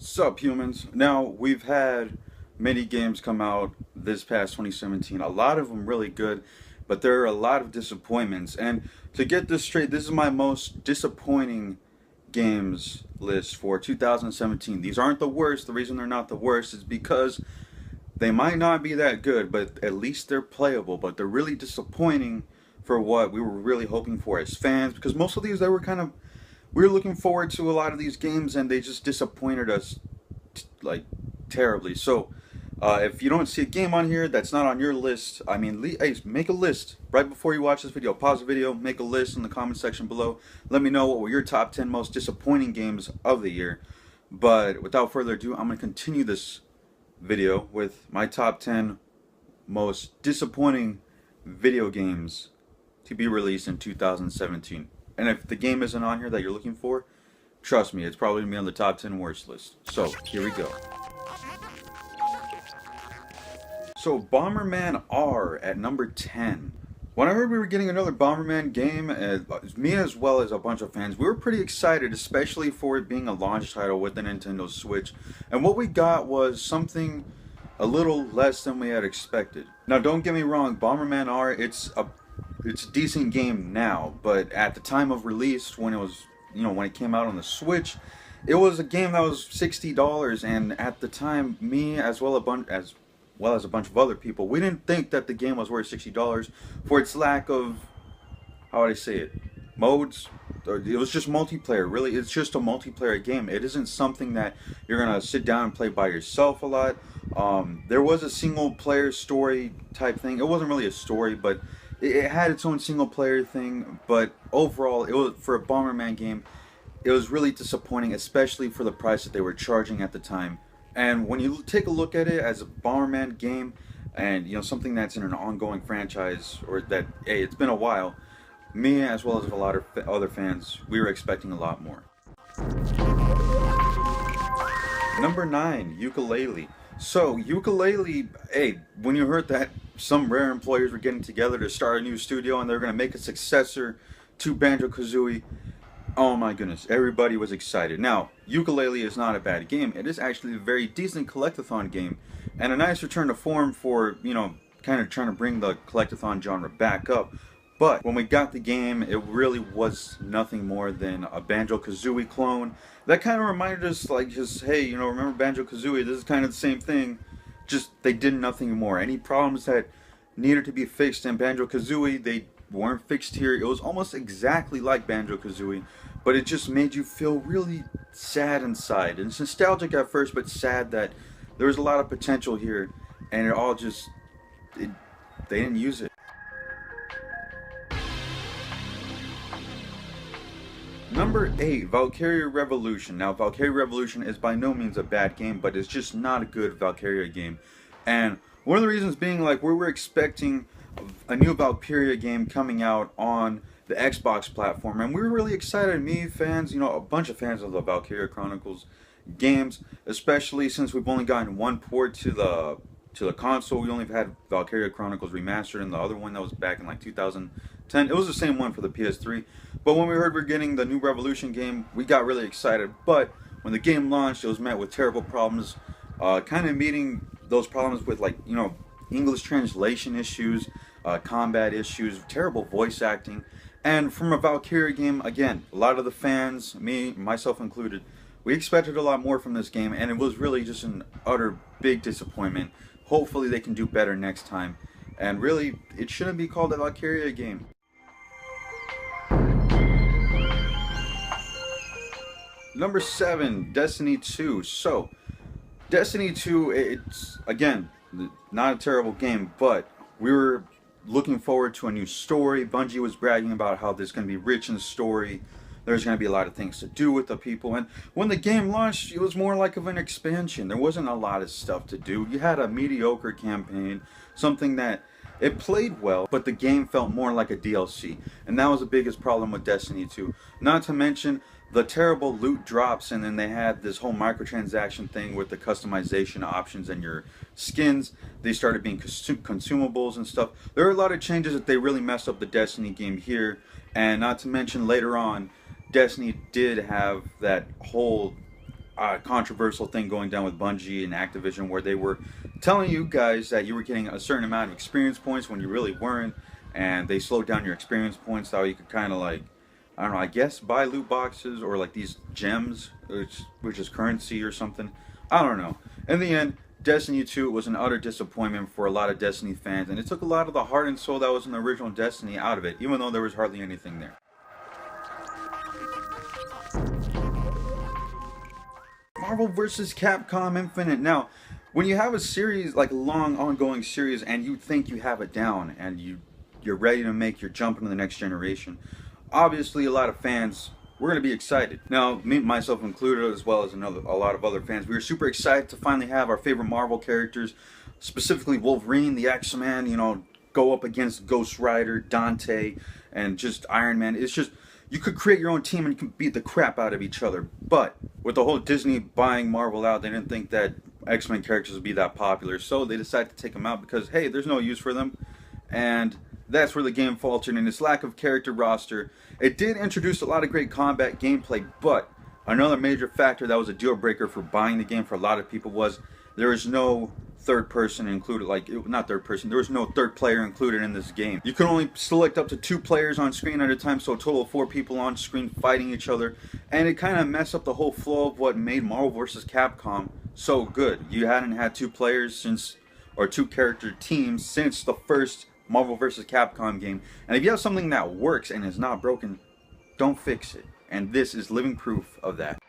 Sup humans. Now we've had many games come out this past 2017. A lot of them really good, but there are a lot of disappointments. And to get this straight, this is my most disappointing games list for 2017. These aren't the worst. The reason they're not the worst is because they might not be that good, but at least they're playable. But they're really disappointing for what we were really hoping for as fans, because most of these they were kind of we were looking forward to a lot of these games and they just disappointed us like terribly. So if you don't see a game on here that's not on your list, I mean, hey, make a list right before you watch this video. Pause the video, make a list in the comment section below. Let me know what were your top 10 most disappointing games of the year. But without further ado, I'm going to continue this video with my top 10 most disappointing video games to be released in 2017. And if the game isn't on here that you're looking for, trust me, it's probably going to be on the top 10 worst list. So, here we go. So, Bomberman R at number 10. When I heard we were getting another Bomberman game, me as well as a bunch of fans, we were pretty excited, especially for it being a launch title with the Nintendo Switch. And what we got was something a little less than we had expected. Now, don't get me wrong, Bomberman R, it's a decent game now, but at the time of release, when it was, when it came out on the Switch, it was a game that was $60, and at the time, me as well as a bunch of other people, we didn't think that the game was worth $60 for its lack of, how would I say it, modes. It was just multiplayer. Really, it's just a multiplayer game. It isn't something that you're gonna sit down and play by yourself a lot. There was a single player story type thing. It wasn't really a story, but it had its own single player thing. But overall, it was, for a Bomberman game, it was really disappointing, especially for the price that they were charging at the time. And when you take a look at it as a Bomberman game, and something that's in an ongoing franchise, or that, hey, it's been a while, me as well as a lot of other fans, we were expecting a lot more. Number 9, Ukulele. So Ukulele, hey, when you heard that some rare employers were getting together to start a new studio and they're going to make a successor to Banjo-Kazooie, oh my goodness, everybody was excited. Now, Ukulele is not a bad game. It is actually a very decent collectathon game, and a nice return to form for, kind of trying to bring the collectathon genre back up. But when we got the game, it really was nothing more than a Banjo-Kazooie clone. That kind of reminded us, like, just, hey, remember Banjo-Kazooie? This is kind of the same thing. Just, they did nothing more. Any problems that needed to be fixed in Banjo-Kazooie, they weren't fixed here. It was almost exactly like Banjo-Kazooie, but it just made you feel really sad inside. And it's nostalgic at first, but sad that there was a lot of potential here, and it all just, they didn't use it. Number 8, Valkyria Revolution. Now, Valkyria Revolution is by no means a bad game, but it's just not a good Valkyria game. And one of the reasons being, like, we were expecting a new Valkyria game coming out on the Xbox platform, and we were really excited. Me, fans, a bunch of fans of the Valkyria Chronicles games, especially since we've only gotten one port to the console. We only had Valkyria Chronicles Remastered, and the other one that was back in like 2010. It was the same one for the PS3. But when we heard we're getting the new Revolution game, we got really excited. But when the game launched, it was met with terrible problems, kind of meeting those problems with, like, English translation issues, combat issues, terrible voice acting. And from a Valkyria game, again, a lot of the fans, myself included, we expected a lot more from this game, and it was really just an utter big disappointment. Hopefully they can do better next time. And really, it shouldn't be called a Valkyria game. Number 7, Destiny 2. So, Destiny 2, it's, again, not a terrible game, but we were looking forward to a new story. Bungie was bragging about how there's going to be rich in story. There's going to be a lot of things to do with the people. And when the game launched, it was more like of an expansion. There wasn't a lot of stuff to do. You had a mediocre campaign, something that it played well, but the game felt more like a DLC. And that was the biggest problem with Destiny 2. Not to mention the terrible loot drops, and then they had this whole microtransaction thing with the customization options and your skins. They started being consumables and stuff. There are a lot of changes that they really messed up the Destiny game here. And not to mention later on, Destiny did have that whole controversial thing going down with Bungie and Activision where they were telling you guys that you were getting a certain amount of experience points when you really weren't, and they slowed down your experience points so you could kind of like, I don't know, I guess buy loot boxes or like these gems, which is currency or something. I don't know. In the end, Destiny 2 was an utter disappointment for a lot of Destiny fans, and it took a lot of the heart and soul that was in the original Destiny out of it, even though there was hardly anything there. Marvel vs. Capcom Infinite. Now, when you have a series, like a long ongoing series, and you think you have it down, and you're ready to make your jump into the next generation, obviously a lot of fans, we're going to be excited. Now, me, myself included, as well as a lot of other fans, we were super excited to finally have our favorite Marvel characters, specifically Wolverine, the X-Man, you know, go up against Ghost Rider, Dante, and just Iron Man. It's just, you could create your own team and you can beat the crap out of each other. But with the whole Disney buying Marvel out, they didn't think that X-Men characters would be that popular, so they decided to take them out because, hey, there's no use for them. And that's where the game faltered in its lack of character roster. It did introduce a lot of great combat gameplay, but another major factor that was a deal breaker for buying the game for a lot of people was there was no third person included, not third person, there was no third player included in this game. You could only select up to 2 players on screen at a time, so a total of 4 people on screen fighting each other, and it kind of messed up the whole flow of what made Marvel vs. Capcom so good. You hadn't had 2 players since, or 2 character teams since the first Marvel vs. Capcom game, and if you have something that works and is not broken, don't fix it, and this is living proof of that.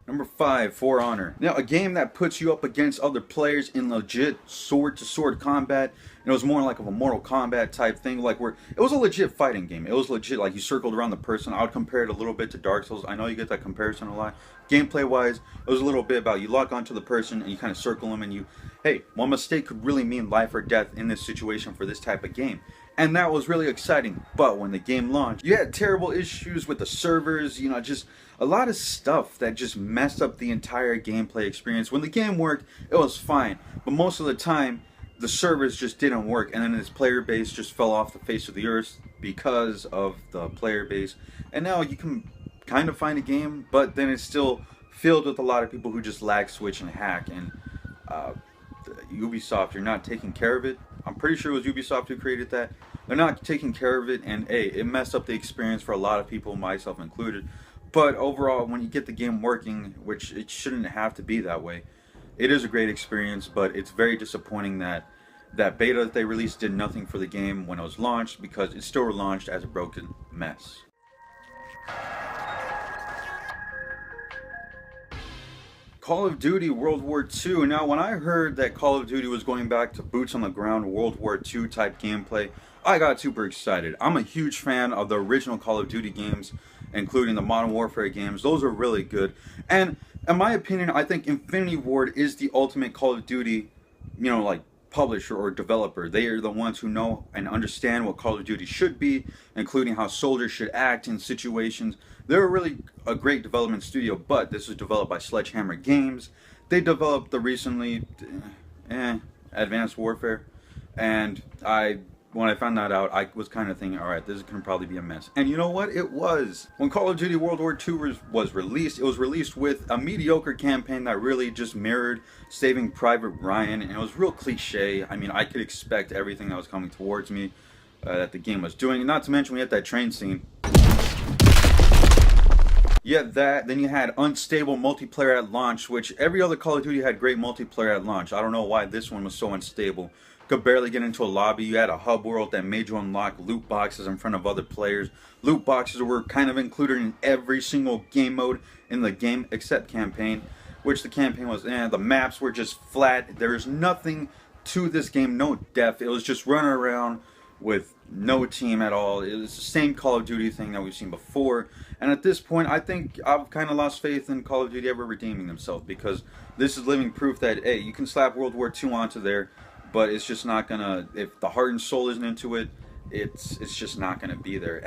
Number 5, For Honor. Now, a game that puts you up against other players in legit sword-to-sword combat. And it was more like of a Mortal Kombat type thing, like where it was a legit fighting game. It was legit, like you circled around the person. I would compare it a little bit to Dark Souls. I know you get that comparison a lot. Gameplay-wise, it was a little bit about you lock onto the person and you kind of circle them and you, hey, one mistake could really mean life or death in this situation for this type of game. And that was really exciting. But when the game launched, you had terrible issues with the servers, you know, just a lot of stuff that just messed up the entire gameplay experience. When the game worked, it was fine. But most of the time, the servers just didn't work. And then this player base just fell off the face of the earth because of the player base. And now you can kind of find a game, but then it's still filled with a lot of people who just lag switch and hack. And Ubisoft, you're not taking care of it. I'm pretty sure it was Ubisoft who created that. They're not taking care of it, and hey, it messed up the experience for a lot of people, myself included. But overall, when you get the game working, which it shouldn't have to be that way, it is a great experience, but it's very disappointing that that beta that they released did nothing for the game when it was launched, because it still launched as a broken mess. Call of Duty World War II. Now, when I heard that Call of Duty was going back to boots on the ground World War II type gameplay, I got super excited. I'm a huge fan of the original Call of Duty games, including the Modern Warfare games. Those are really good. And in my opinion, I think Infinity Ward is the ultimate Call of Duty, you know, like publisher or developer. They are the ones who know and understand what Call of Duty should be, including how soldiers should act in situations. They're really a great development studio, but this was developed by Sledgehammer Games. They developed the recently Advanced Warfare, and when I found that out, I was kind of thinking, alright, this is going to probably be a mess. And you know what? It was. When Call of Duty World War II was released, it was released with a mediocre campaign that really just mirrored Saving Private Ryan, and it was real cliche. I mean, I could expect everything that was coming towards me that the game was doing. And not to mention, we had that train scene. You had that, then you had unstable multiplayer at launch, which every other Call of Duty had great multiplayer at launch. I don't know why this one was so unstable. Could barely get into a lobby. You had a hub world that made you unlock loot boxes in front of other players. Loot boxes were kind of included in every single game mode in the game except campaign, which the campaign was, the maps were just flat. There's nothing to this game, no depth. It was just running around with no team at all. It was the same Call of Duty thing that we've seen before. And at this point, I think I've kind of lost faith in Call of Duty ever redeeming themselves, because this is living proof that, hey, you can slap World War II onto there, but it's just not gonna, if the heart and soul isn't into it, it's just not gonna be there.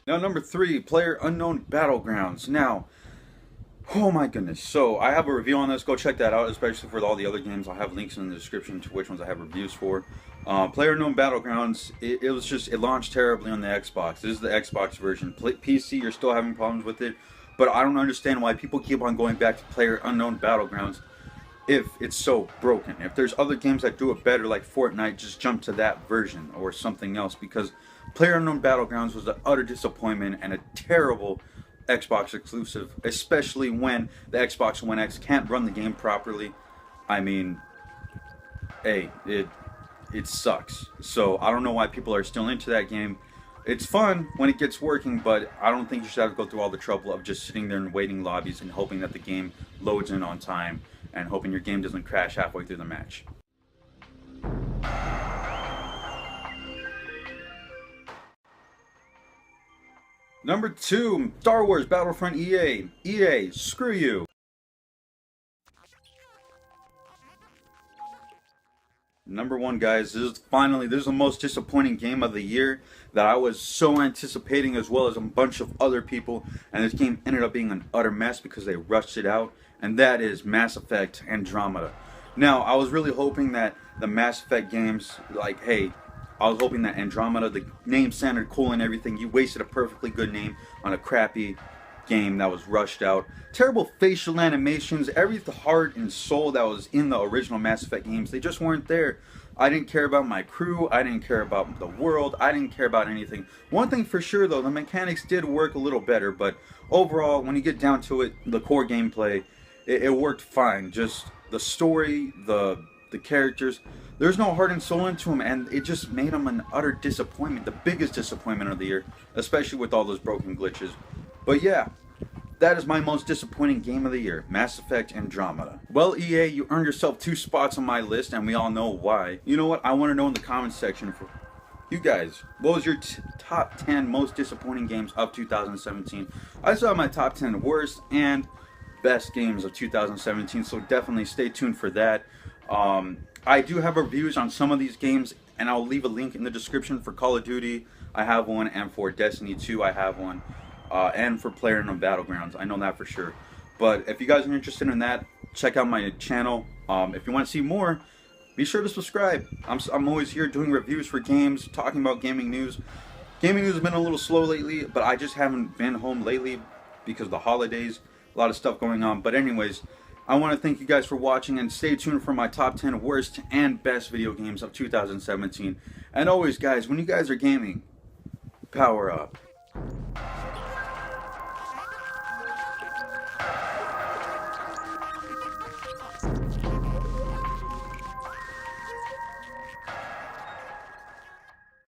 Now, number 3, PlayerUnknown Battlegrounds. Now, oh my goodness. So I have a review on this. Go check that out, especially for all the other games. I'll have links in the description to which ones I have reviews for. PlayerUnknown Battlegrounds, it launched terribly on the Xbox. This is the Xbox version. PC, you're still having problems with it, but I don't understand why people keep on going back to PlayerUnknown Battlegrounds if it's so broken. If there's other games that do it better, like Fortnite, just jump to that version or something else, because PlayerUnknown Battlegrounds was an utter disappointment and a terrible Xbox exclusive, especially when the Xbox One X can't run the game properly. I mean, hey, it sucks. So I don't know why people are still into that game. It's fun when it gets working, but I don't think you should have to go through all the trouble of just sitting there in waiting lobbies and hoping that the game loads in on time and hoping your game doesn't crash halfway through the match. Number 2, Star Wars Battlefront EA. EA, screw you. Number 1, guys, this is the most disappointing game of the year that I was so anticipating, as well as a bunch of other people, and this game ended up being an utter mess because they rushed it out, and that is Mass Effect Andromeda. Now, I was really hoping that the Mass Effect games, like, hey, I was hoping that Andromeda, the name sounded cool and everything. You wasted a perfectly good name on a crappy game that was rushed out. Terrible facial animations, every heart and soul that was in the original Mass Effect games, they just weren't there. I didn't care about my crew, I didn't care about the world, I didn't care about anything. One thing for sure though, the mechanics did work a little better, but overall, when you get down to it, the core gameplay, it worked fine. Just the story, the characters, there's no heart and soul into them, and it just made them an utter disappointment, the biggest disappointment of the year, especially with all those broken glitches. But yeah, that is my most disappointing game of the year, Mass Effect Andromeda. Well, EA, you earned yourself 2 spots on my list, and we all know why. You know what? I want to know in the comments section for you guys, what was your top 10 most disappointing games of 2017? I saw my top 10 worst and best games of 2017, so definitely stay tuned for that. I do have reviews on some of these games, and I'll leave a link in the description. For Call of Duty, I have one, and for Destiny 2, I have one. And for PlayerUnknown Battlegrounds, I know that for sure. But if you guys are interested in that, check out my channel. If you want to see more, be sure to subscribe. I'm always here doing reviews for games, talking about gaming news. Gaming news has been a little slow lately, but I just haven't been home lately because of the holidays. A lot of stuff going on. But anyways, I want to thank you guys for watching, and stay tuned for my top 10 worst and best video games of 2017. And always, guys, when you guys are gaming, power up.